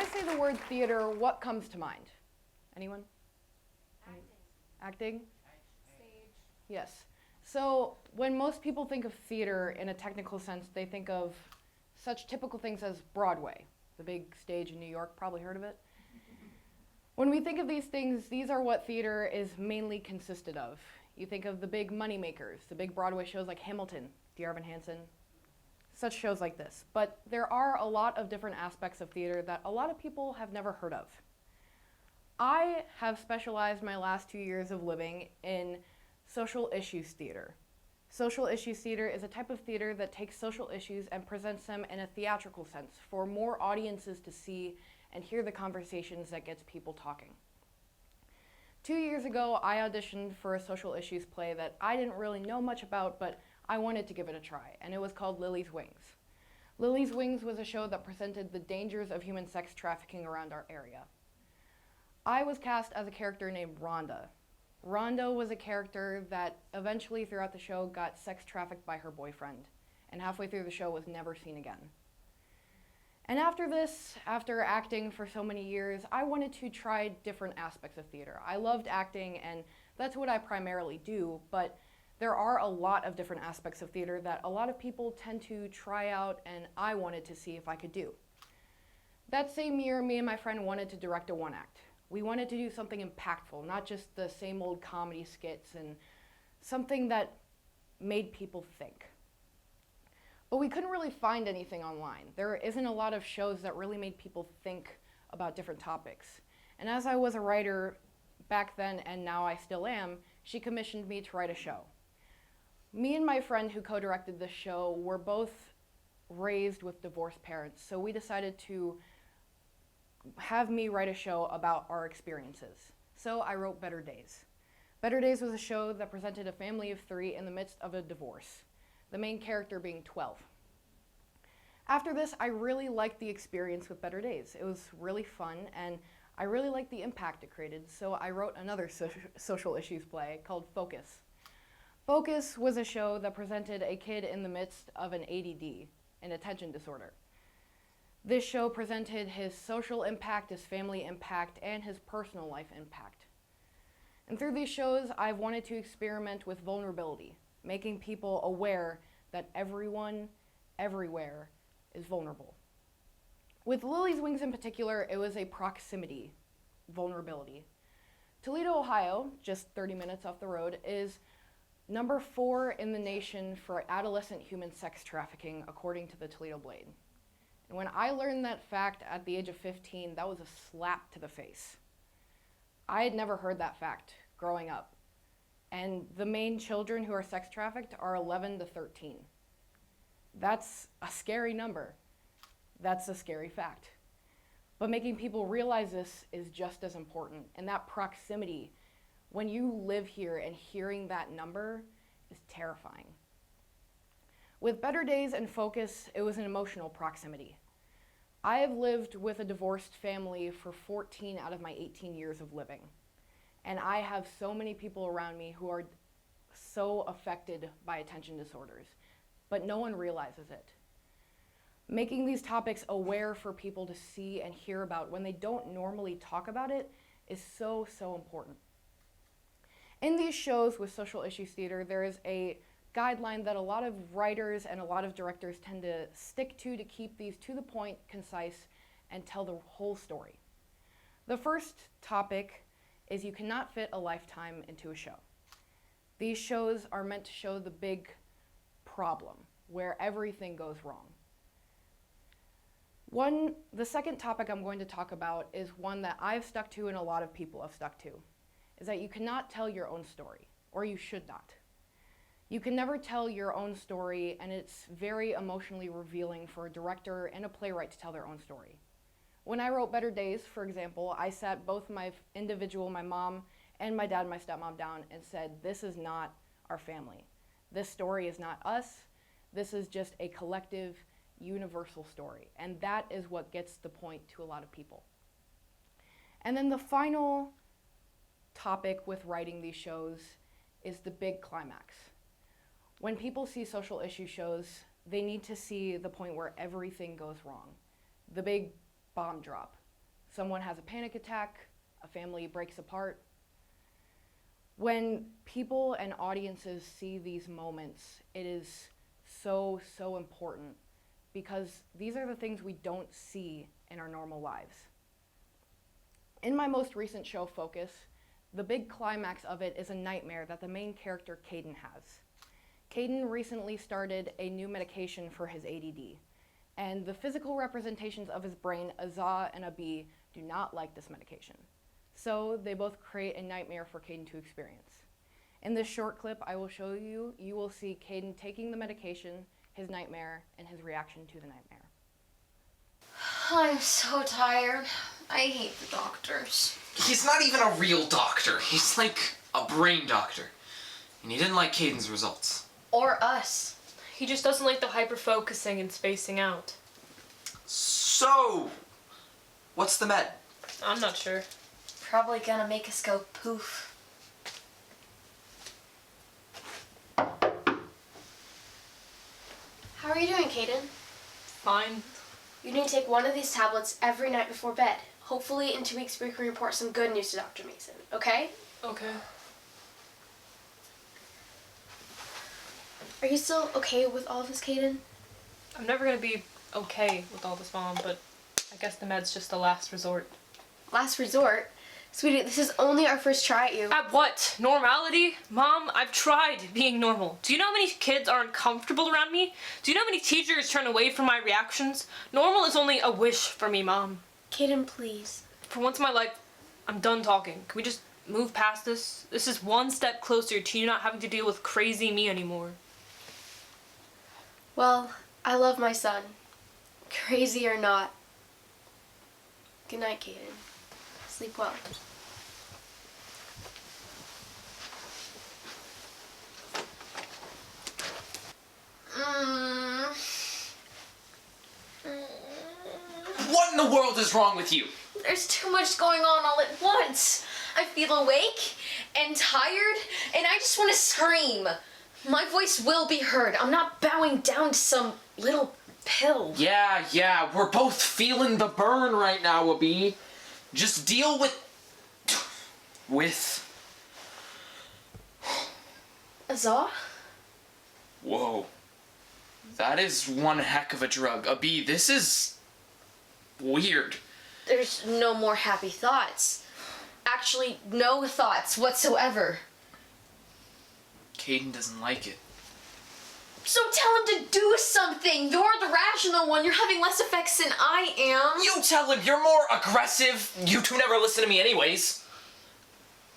say the word theater, what comes to mind? Anyone? Acting? Stage. Yes. So when most people think of theater in a technical sense, they think of such typical things as Broadway, the big stage in New York, probably heard of it. When we think of these things, these are what theater is mainly consisted of. You think of the big money makers, the big Broadway shows like Hamilton, Dear Evan Hansen, such shows like this. But there are a lot of different aspects of theater that a lot of people have never heard of. I have specialized my last 2 years of living in social issues theater. Social issues theater is a type of theater that takes social issues and presents them in a theatrical sense for more audiences to see and hear the conversations that gets people talking. 2 years ago, I auditioned for a social issues play that I didn't really know much about, but I wanted to give it a try, and it was called Lily's Wings. Lily's Wings was a show that presented the dangers of human sex trafficking around our area. I was cast as a character named Rhonda. Rhonda was a character that eventually throughout the show got sex trafficked by her boyfriend, and halfway through the show was never seen again. And after this, after acting for so many years, I wanted to try different aspects of theater. I loved acting, and that's what I primarily do, but there are a lot of different aspects of theater that a lot of people tend to try out, and I wanted to see if I could do. That same year, me and my friend wanted to direct a one-act. We wanted to do something impactful, not just the same old comedy skits, and something that made people think. But we couldn't really find anything online. There isn't a lot of shows that really made people think about different topics. And as I was a writer back then, and now I still am, she commissioned me to write a show. Me and my friend who co-directed this show were both raised with divorced parents, so we decided to have me write a show about our experiences. So I wrote Better Days. Better Days was a show that presented a family of 3 in the midst of a divorce, the main character being 12. After this, I really liked the experience with Better Days. It was really fun, and I really liked the impact it created, so I wrote another social issues play called Focus. Focus was a show that presented a kid in the midst of an ADD, an attention disorder. This show presented his social impact, his family impact, and his personal life impact. And through these shows, I've wanted to experiment with vulnerability, making people aware that everyone, everywhere, is vulnerable. With Lily's Wings in particular, it was a proximity vulnerability. Toledo, Ohio, just 30 minutes off the road, is number 4 in the nation for adolescent human sex trafficking, according to the Toledo Blade. And when I learned that fact at the age of 15, that was a slap to the face. I had never heard that fact growing up. And the main children who are sex trafficked are 11 to 13. That's a scary number. That's a scary fact. But making people realize this is just as important. And that proximity, when you live here and hearing that number, is terrifying. With Better Days and Focus, it was an emotional proximity. I have lived with a divorced family for 14 out of my 18 years of living. And I have so many people around me who are so affected by attention disorders, but no one realizes it. Making these topics aware for people to see and hear about when they don't normally talk about it is so, so important. In these shows with social issues theater, there is a guideline that a lot of writers and a lot of directors tend to stick to keep these to the point, concise, and tell the whole story. The first topic is you cannot fit a lifetime into a show. These shows are meant to show the big problem, where everything goes wrong. The second topic I'm going to talk about is one that I've stuck to and a lot of people have stuck to, is that you cannot tell your own story, or you should not. You can never tell your own story, and it's very emotionally revealing for a director and a playwright to tell their own story. When I wrote Better Days, for example, I sat both my mom and my dad and my stepmom down and said, this is not our family. This story is not us. This is just a collective, universal story. And that is what gets the point to a lot of people. And then the final topic with writing these shows is the big climax. When people see social issue shows, they need to see the point where everything goes wrong, the big bomb drop. someone has a panic attack, a family breaks apart. When people and audiences see these moments, it is so, so important because these are the things we don't see in our normal lives. In my most recent show, Focus, the big climax of it is a nightmare that the main character, Caden, has. Caden recently started a new medication for his ADD, and the physical representations of his brain, a za and a b, do not like this medication. So they both create a nightmare for Caden to experience. In this short clip I will show you, you will see Caden taking the medication, his nightmare, and his reaction to the nightmare. I'm so tired. I hate the doctors. He's not even a real doctor. He's like a brain doctor. And he didn't like Caden's results. Or us. He just doesn't like the hyper-focusing and spacing out. So, what's the med? I'm not sure. Probably gonna make us go poof. How are you doing, Caden? Fine. You need to take one of these tablets every night before bed. Hopefully in 2 weeks we can report some good news to Dr. Mason, okay? Okay. Are you still okay with all of this, Caden? I'm never gonna be okay with all this, Mom, but I guess the med's just the last resort. Last resort? Sweetie, this is only our first try at you. At what? Normality? Mom, I've tried being normal. Do you know how many kids are uncomfortable around me? Do you know how many teachers turn away from my reactions? Normal is only a wish for me, Mom. Caden, please. For once in my life, I'm done talking. Can we just move past this? This is one step closer to you not having to deal with crazy me anymore. Well, I love my son. Crazy or not. Good night, Caden. Sleep well. What in the world is wrong with you? There's too much going on all at once. I feel awake and tired, and I just want to scream. My voice will be heard. I'm not bowing down to some little pill. Yeah, we're both feeling the burn right now, Abi. Just deal with... Azah? Whoa. That is one heck of a drug. Abi, this is... weird. There's no more happy thoughts. Actually, no thoughts whatsoever. Caden doesn't like it. So tell him to do something. You're the rational one. You're having less effects than I am. You tell him you're more aggressive. You two never listen to me anyways.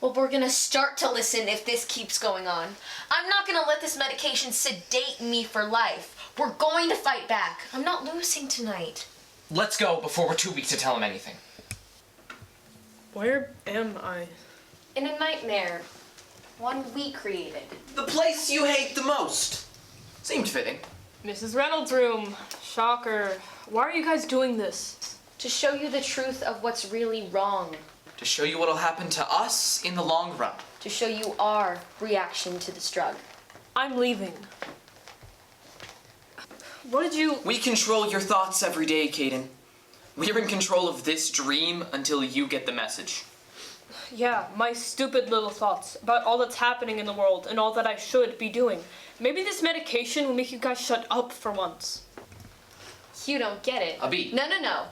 Well, we're gonna start to listen if this keeps going on. I'm not gonna let this medication sedate me for life. We're going to fight back. I'm not losing tonight. Let's go before we're too weak to tell him anything. Where am I? In a nightmare. One we created. The place you hate the most. Seemed fitting. Mrs. Reynolds' room. Shocker. Why are you guys doing this? To show you the truth of what's really wrong. To show you what'll happen to us in the long run. To show you our reaction to this drug. I'm leaving. What did you... We control your thoughts every day, Caden. We're in control of this dream until you get the message. Yeah, my stupid little thoughts about all that's happening in the world and all that I should be doing. Maybe this medication will make you guys shut up for once. You don't get it. Abi. No.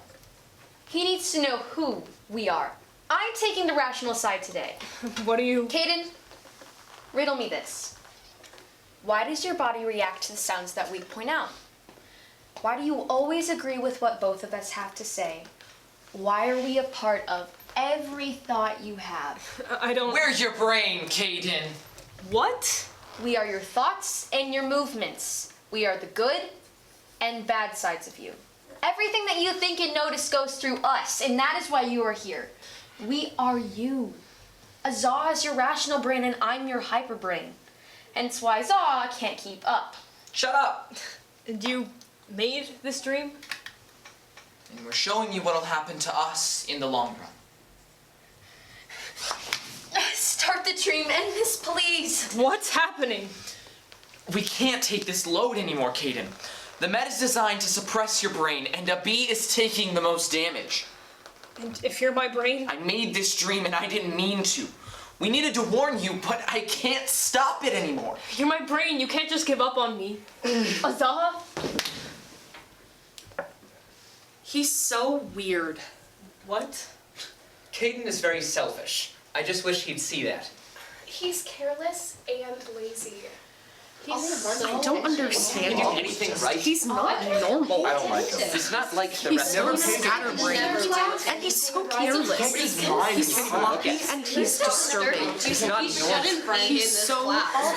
He needs to know who we are. I'm taking the rational side today. What are you... Caden, riddle me this. Why does your body react to the sounds that we point out? Why do you always agree with what both of us have to say? Why are we a part of every thought you have? I don't... Where's your brain, Caden? What? We are your thoughts and your movements. We are the good and bad sides of you. Everything that you think and notice goes through us, and that is why you are here. We are you. Azah is your rational brain and I'm your hyper brain. Hence why Azah can't keep up. Shut up. And you made this dream? And we're showing you what'll happen to us in the long run. Start the dream, end this, please. What's happening? We can't take this load anymore, Caden. The med is designed to suppress your brain, and Abi is taking the most damage. And if you're my brain, I made this dream and I didn't mean to. We needed to warn you, but I can't stop it anymore. you're my brain. You can't just give up on me. Azaha? He's so weird. What? Caden is very selfish. I just wish he'd see that. He's careless and lazy. I don't He understand. can do anything right. He's not normal. I don't like him. He's not like the He's rest so of us. scatterbrained, and he's so careless. He's sloppy and he's disturbing. He's not normal. He's so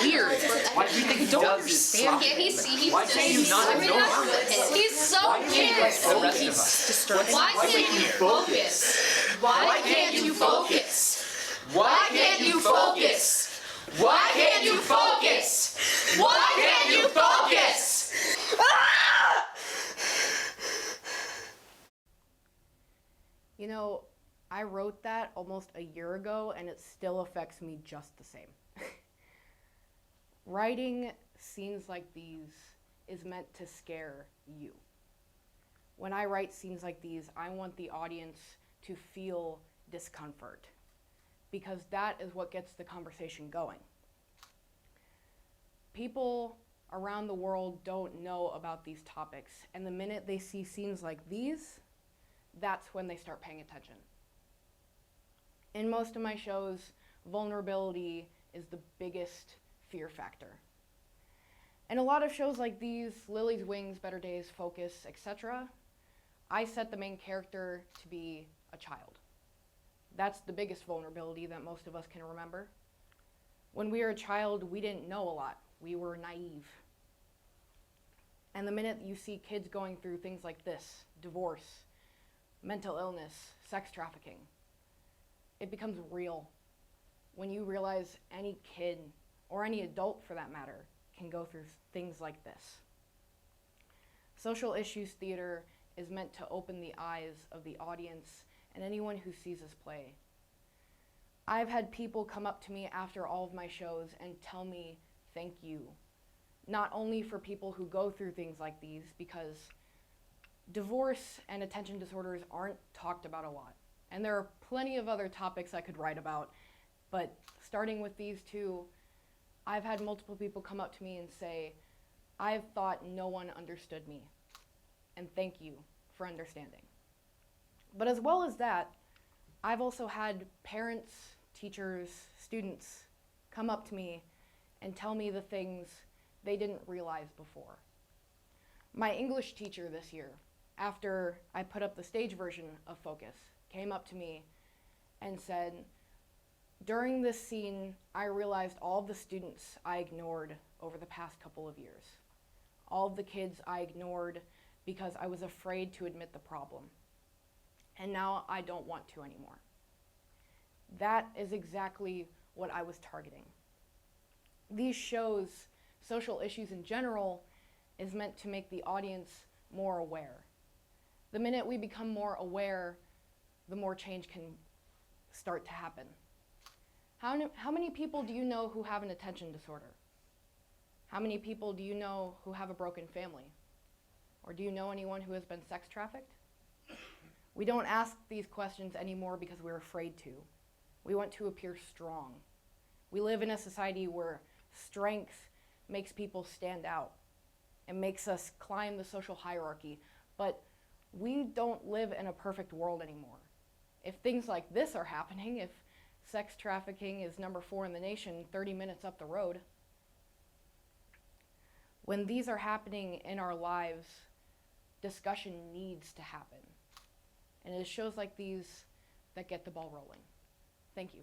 weird. Why do you think he don't does this? understand. Why can't you not ignore him? He's so Why can't you like the rest of He's us? disturbing. Why can't you focus? Why can't you focus? Why can't you focus? Why can't you focus? Why can't you focus? You know, I wrote that almost a year ago and it still affects me just the same. Writing scenes like these is meant to scare you. When I write scenes like these, I want the audience to feel discomfort, because that is what gets the conversation going. People around the world don't know about these topics, and the minute they see scenes like these, that's when they start paying attention. In most of my shows, vulnerability is the biggest fear factor. In a lot of shows like these, Lily's Wings, Better Days, Focus, etc., I set the main character to be a child. That's the biggest vulnerability that most of us can remember. When we were a child, we didn't know a lot. We were naive. And the minute you see kids going through things like this, divorce, mental illness, sex trafficking, it becomes real. When you realize any kid, or any adult for that matter, can go through things like this. Social issues theater is meant to open the eyes of the audience and anyone who sees us play. I've had people come up to me after all of my shows and tell me thank you. Not only for people who go through things like these, because divorce and attention disorders aren't talked about a lot. And there are plenty of other topics I could write about, but starting with these two, I've had multiple people come up to me and say, I've thought no one understood me, and thank you for understanding. But as well as that, I've also had parents, teachers, students come up to me and tell me the things they didn't realize before. My English teacher this year, after I put up the stage version of Focus, came up to me and said, during this scene, I realized all of the students I ignored over the past couple of years. All of the kids I ignored because I was afraid to admit the problem. And now I don't want to anymore. That is exactly what I was targeting. These shows, social issues in general, is meant to make the audience more aware. The minute we become more aware, the more change can start to happen. How many people do you know who have an attention disorder? How many people do you know who have a broken family? Or do you know anyone who has been sex trafficked? We don't ask these questions anymore because we're afraid to. We want to appear strong. We live in a society where strength makes people stand out and makes us climb the social hierarchy, but we don't live in a perfect world anymore. If things like this are happening, if sex trafficking is number 4 in the nation 30 minutes up the road, when these are happening in our lives, discussion needs to happen. And it is shows like these that get the ball rolling. Thank you.